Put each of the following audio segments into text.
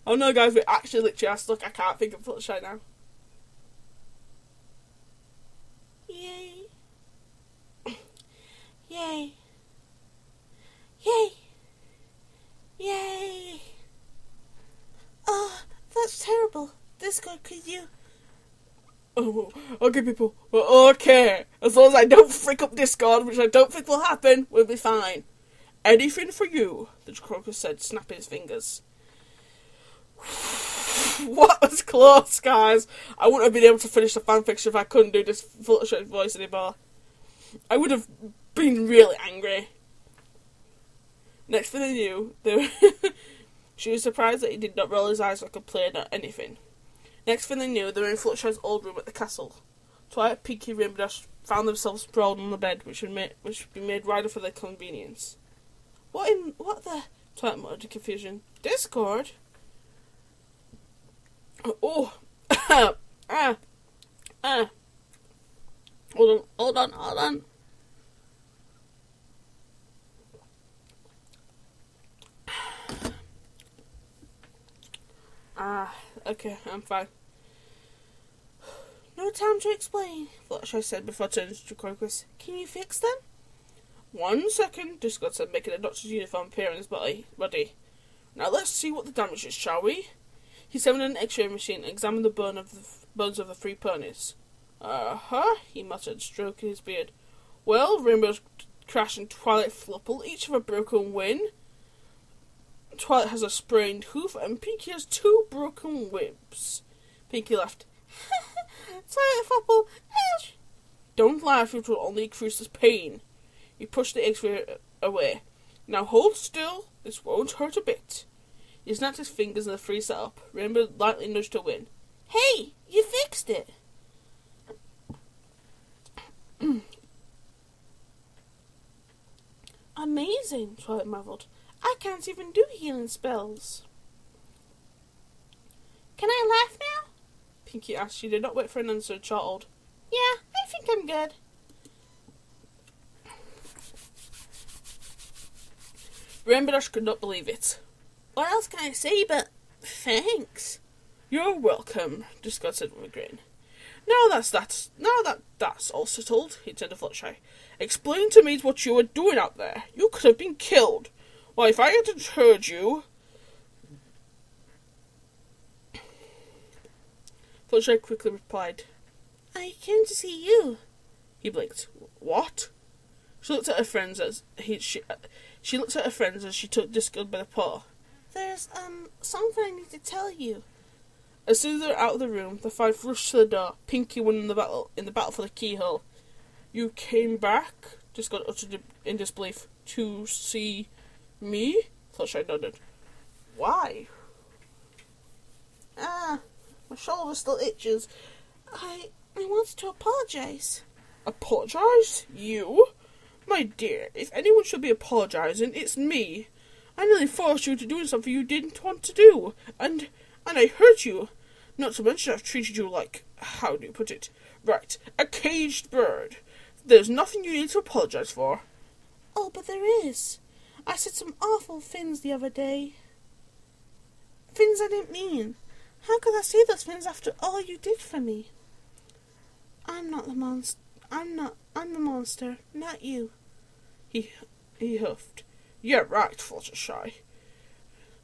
Oh no, guys, we actually literally are stuck. I can't think of Fluttershy now. Yay. Yay. Yay. Yay. Oh, that's terrible. Discord, could you... Oh, okay, people. Well, okay. As long as I don't freak up Discord, which I don't think will happen, we'll be fine. Anything for you, the crocus said, snapping his fingers. What was close, guys? I wouldn't have been able to finish the fanfiction if I couldn't do this Fluttershy voice anymore. I would have been really angry. Next thing they knew, she was surprised that he did not roll his eyes or complain at anything. Next thing they knew, they were in Fluttershy's old room at the castle. Twilight, Pinkie, Rainbow Dash found themselves sprawled on the bed, which had been made wider for their convenience. What the... Twilight muttered in confusion. Discord? Oh! Hold on. Okay, I'm fine. No time to explain, Fluttershy said before turning to Crocus. Can you fix them? 1 second, Discord said, making a doctor's uniform appear on his body. Now let's see what the damage is, shall we? He summoned an X-ray machine and examined the bones of the 3 ponies. He muttered, stroking his beard. Well, Rainbow Crash and Twilight Flupple each have a broken wing. Twilight has a sprained hoof, and Pinkie has 2 broken ribs. Pinkie laughed. Twilight Flupple, ouch! Don't laugh, it will only increase his pain. He pushed the X-ray away. Now hold still, this won't hurt a bit. He snapped his fingers and the 3 sat up. Rainbow lightly nudged her wing. Hey, you fixed it! Amazing, Twilight marvelled. I can't even do healing spells. Can I laugh now? Pinkie asked. She did not wait for an answer and chortled. Yeah, I think I'm good. Rainbow Dash could not believe it. What else can I say but thanks? You're welcome, Discord said with a grin. Now that that's all settled, he turned to Fluttershy. Explain to me what you were doing out there. You could have been killed. Why, if I hadn't heard you... Fluttershy quickly replied, I came to see you. He blinked. What? She looked at her friends as she took Discord by the paw. There's something I need to tell you. As soon as they were out of the room, the 5 rushed to the door. Pinkie won in the battle for the keyhole. You came back? Discord uttered in disbelief. To see me? Fluttershy nodded. Why? My shoulder still itches. I wanted to apologise. Apologise? You? My dear, if anyone should be apologising, it's me. I nearly forced you to do something you didn't want to do, and I hurt you. Not to mention I've treated you like, how do you put it? Right, a caged bird. There's nothing you need to apologise for. Oh, but there is. I said some awful things the other day. Things I didn't mean. How could I say those things after all you did for me? I'm not the monster. I'm the monster, not you. He huffed. Yeah, right, Fluttershy.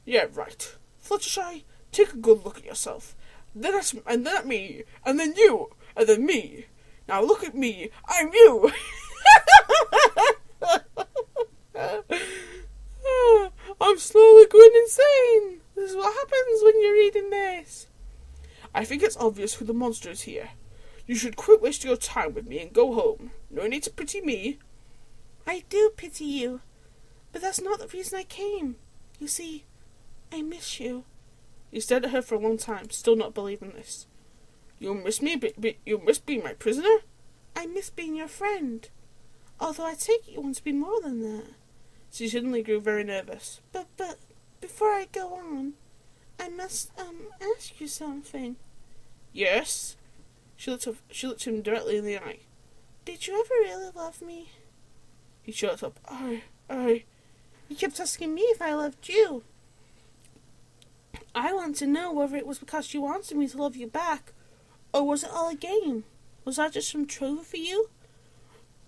Yeah, right. Fluttershy, take a good look at yourself. Then at me, and then you, and then me. Now look at me. I'm you. I'm slowly going insane. This is what happens when you're reading this. I think it's obvious who the monster is here. You should quit wasting your time with me and go home. No need to pity me. I do pity you, but that's not the reason I came. You see, I miss you. He stared at her for a long time, still not believing this. You miss me, but you miss being my prisoner? I miss being your friend. Although I take it you want to be more than that. She suddenly grew very nervous. But before I go on, I must ask you something. Yes? She looked him directly in the eye. Did you ever really love me? He shut up. I... You kept asking me if I loved you. I want to know whether it was because you wanted me to love you back, or was it all a game? Was I just some trophy for you?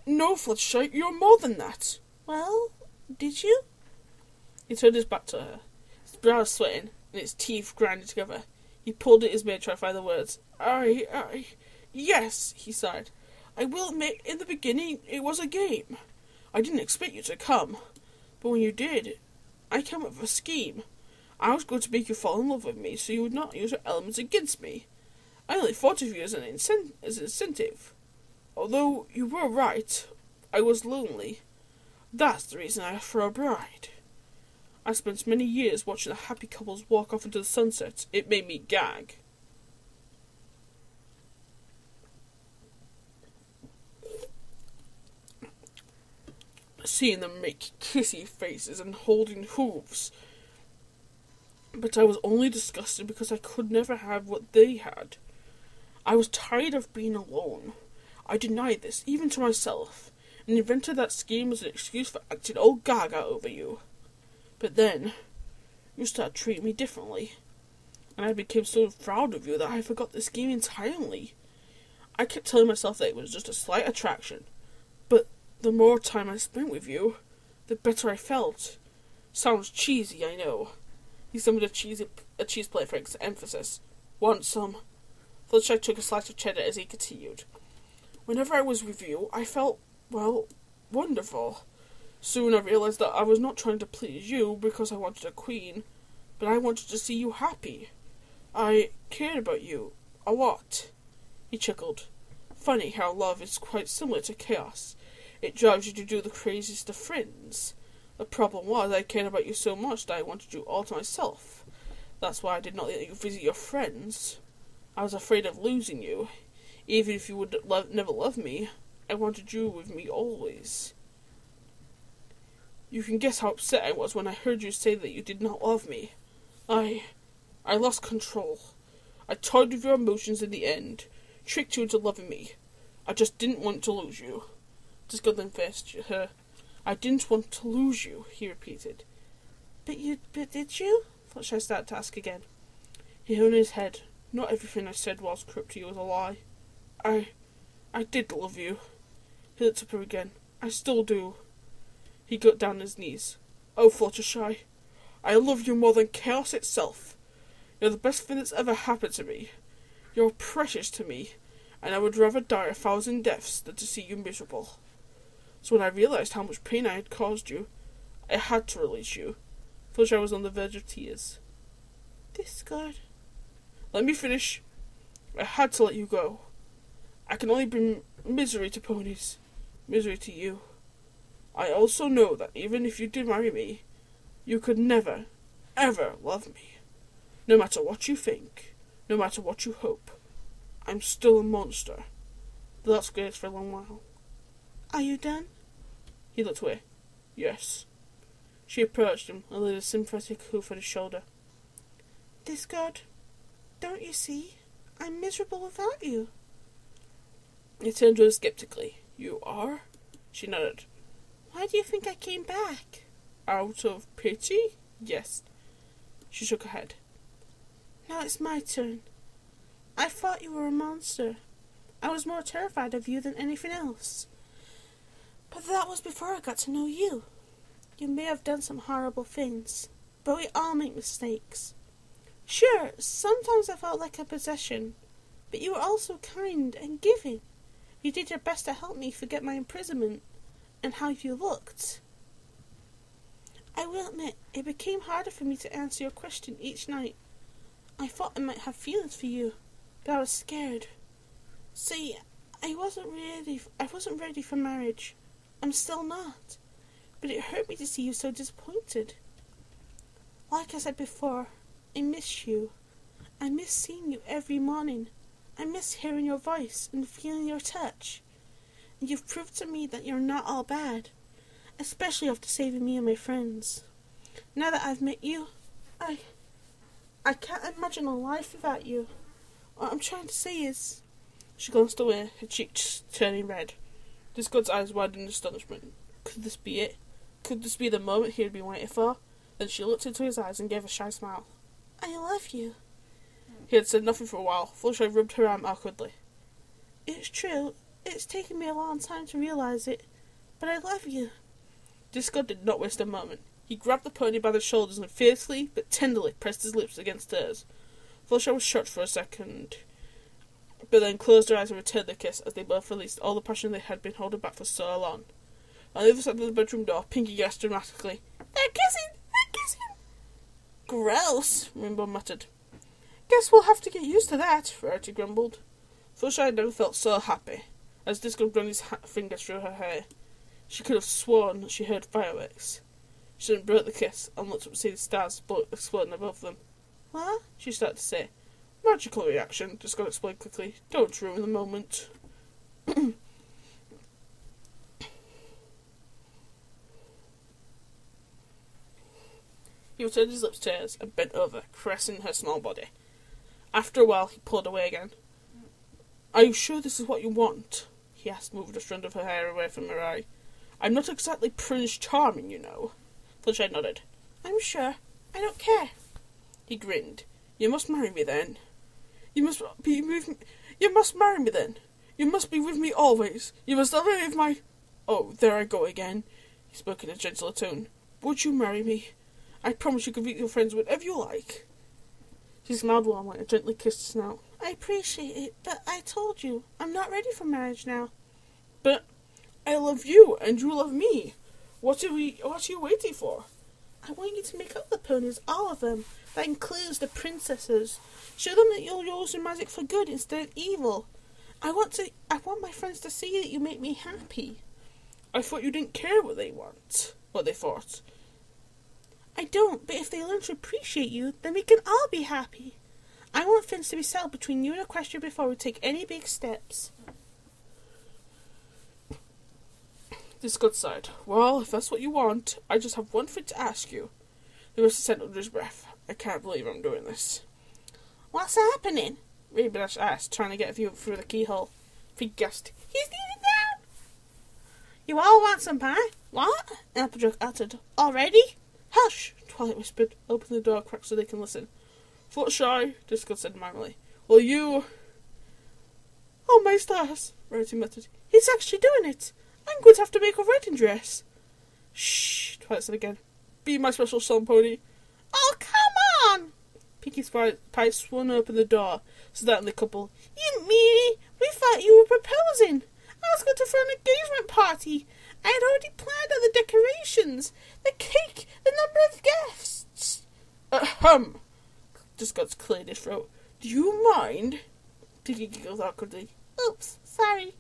No, Fluttershy, you're more than that. Well, did you? He turned his back to her, his brows sweating, and his teeth grinding together. He pulled at his beard, trying to find the words. Yes, he sighed. I will admit, in the beginning, it was a game. I didn't expect you to come, but when you did, I came up with a scheme. I was going to make you fall in love with me, so you would not use your elements against me. I only thought of you as an incentive. Although you were right, I was lonely. That's the reason I asked for a bride. I spent many years watching the happy couples walk off into the sunset. It made me gag. Seeing them make kissy faces and holding hooves. But I was only disgusted because I could never have what they had. I was tired of being alone. I denied this, even to myself, and invented that scheme as an excuse for acting all gaga over you. But then, you started treating me differently, and I became so proud of you that I forgot the scheme entirely. I kept telling myself that it was just a slight attraction, but the more time I spent with you, the better I felt. Sounds cheesy, I know. He summoned a cheese plate for emphasis. Want some? Fluttershy took a slice of cheddar as he continued. Whenever I was with you, I felt, well, wonderful. Soon I realized that I was not trying to please you because I wanted a queen, but I wanted to see you happy. I cared about you a lot. He chuckled. Funny how love is quite similar to chaos. It drives you to do the craziest of friends. The problem was I cared about you so much that I wanted you all to myself. That's why I did not let you visit your friends. I was afraid of losing you. Even if you would never love me, I wanted you with me always. You can guess how upset I was when I heard you say that you did not love me. I lost control. I toyed with your emotions in the end, tricked you into loving me. I just didn't want to lose you. Disgust then faced her. I didn't want to lose you, he repeated. But did you? Fluttershy started to ask again. He hung his head. Not everything I said whilst corrupt to you was a lie. I did love you. He looked up at her again. I still do. He got down on his knees. Oh, Fluttershy, I love you more than chaos itself. You're the best thing that's ever happened to me. You're precious to me, and I would rather die 1,000 deaths than to see you miserable. So when I realised how much pain I had caused you, I had to release you. Fluttershy was on the verge of tears. Discard. Let me finish. I had to let you go. I can only bring misery to ponies, misery to you. I also know that even if you did marry me, you could never, ever love me. No matter what you think, no matter what you hope, I'm still a monster. The lots gazed for a long while. Are you done? He looked away. Yes. She approached him and laid a sympathetic hoof on his shoulder. Discard, don't you see? I'm miserable without you. He turned to her skeptically. You are? She nodded. Why do you think I came back? Out of pity? Yes. She shook her head. Now it's my turn. I thought you were a monster. I was more terrified of you than anything else. But that was before I got to know you. You may have done some horrible things, but we all make mistakes. Sure, sometimes I felt like a possession, but you were also kind and giving. You did your best to help me forget my imprisonment and how you looked. I will admit, it became harder for me to answer your question each night. I thought I might have feelings for you, but I was scared. See, I wasn't ready for marriage. I'm still not. But it hurt me to see you so disappointed. Like I said before, I miss you. I miss seeing you every morning. I miss hearing your voice and feeling your touch. And you've proved to me that you're not all bad, especially after saving me and my friends. Now that I've met you, I can't imagine a life without you. What I'm trying to say is... She glanced away, her cheeks turning red. Discord's eyes widened in astonishment. Could this be it? Could this be the moment he had been waiting for? Then she looked into his eyes and gave a shy smile. I love you. He had said nothing for a while. Fluttershy rubbed her arm awkwardly. It's true. It's taken me a long time to realise it, but I love you. Disco did not waste a moment. He grabbed the pony by the shoulders and fiercely but tenderly pressed his lips against hers. Fluttershy was shocked for a second, but then closed her eyes and returned the kiss as they both released all the passion they had been holding back for so long. On the other side of the bedroom door, Pinkie gasped dramatically. They're kissing! They're kissing! Gross, Rainbow muttered. Guess we'll have to get used to that, Rarity grumbled. Fluttershy had never felt so happy, as Disco ran his fingers through her hair. She could have sworn she heard fireworks. She then broke the kiss and looked up to see the stars exploding above them. What? She started to say. Magical reaction, Disco explained quickly. Don't ruin the moment. He returned his lips to hers and bent over, caressing her small body. After a while, he pulled away again. Are you sure this is what you want? He asked, moving a strand of her hair away from her eye. I'm not exactly Prince Charming, you know. Fluttershy nodded. I'm sure. I don't care. He grinned. You must marry me then. You must be with me. You must marry me then. You must be with me always. You must never leave my... Oh, there I go again. He spoke in a gentler tone. Would you marry me? I promise you can meet your friends whenever you like. She smiled warmly and gently kissed his snout. I appreciate it, but I told you, I'm not ready for marriage now. But I love you, and you love me. What are you waiting for? I want you to make up the ponies, all of them. That includes the princesses. Show them that you'll use your magic for good instead of evil. I want my friends to see that you make me happy. I thought you didn't care what they thought. I don't, but if they learn to appreciate you, then we can all be happy. I want things to be settled between you and Equestria before we take any big steps. Disco sighed. Well, if that's what you want, I just have one thing to ask you. The rest said under his breath. I can't believe I'm doing this. What's happening? Rainbow Dash asked, trying to get a view through the keyhole. He gasped. He's nearly down! You all want some pie? What? Applejack uttered. Already? Hush! Twilight whispered. Open the door crack so they can listen. Fluttershy, Disco said mildly. Will you... Oh, my stars, Rarity muttered. He's actually doing it. I'm going to have to make a wedding dress. Shh, Twilight said again. Be my special sun pony. Oh, come on! Pinkie's pie swung open the door, so that the couple... You meanie! We thought you were proposing. I was going to throw an engagement party. I had already planned out the decorations, the cake, the number of guests. Ahem! Disco cleared his throat. Do you mind? Pinkie giggled awkwardly. Oops, sorry.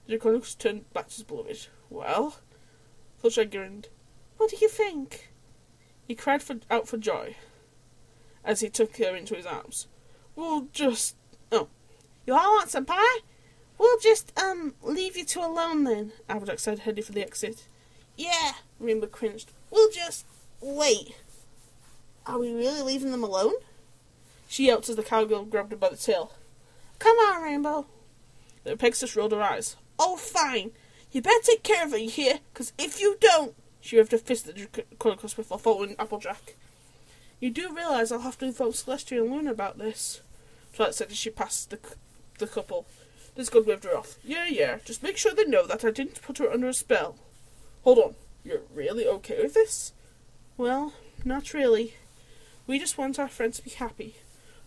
The Draconicus turned back to his beloved. Well? Fluttershy grinned. What do you think? He cried out for joy as he took her into his arms. We'll just... Oh. You all want some pie? We'll just, leave you two alone then, Applejack said, heading for the exit. Yeah, Rainbow cringed. We'll just wait. Are we really leaving them alone? She yelped as the cowgirl grabbed her by the tail. Come on, Rainbow. The Pegasus rolled her eyes. Oh, fine. You better take care of her, you hear? Because if you don't... She waved her fist at the Draconicus before following Applejack. You do realise I'll have to inform Celestia and Luna about this, Twilight said as she passed the couple. Disco waved her off. Yeah, just make sure they know that I didn't put her under a spell. Hold on, you're really okay with this? Well, not really. We just want our friends to be happy.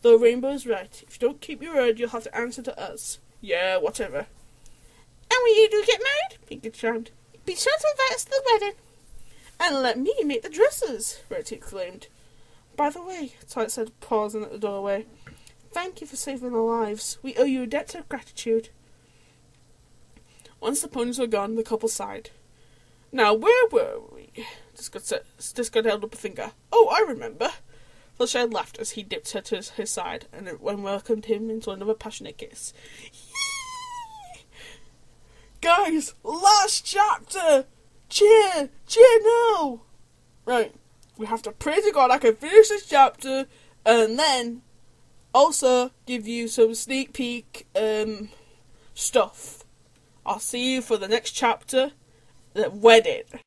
Though Rainbow's right. If you don't keep your word, you'll have to answer to us. Yeah, whatever. And when you do get married, Pinkie chimed, be sure to invite us to the wedding. And let me make the dresses, Rarity exclaimed. By the way, Twilight said, pausing at the doorway, thank you for saving our lives. We owe you a debt of gratitude. Once the ponies were gone, the couple sighed. Now, where were we? Disco held up a finger. Oh, I remember. Fluttershy laughed as he dipped her to his side and welcomed him into another passionate kiss. Guys, last chapter! Cheer now! Right, we have to pray to God I can finish this chapter and then also give you some sneak peek stuff. I'll see you for the next chapter, the wedding.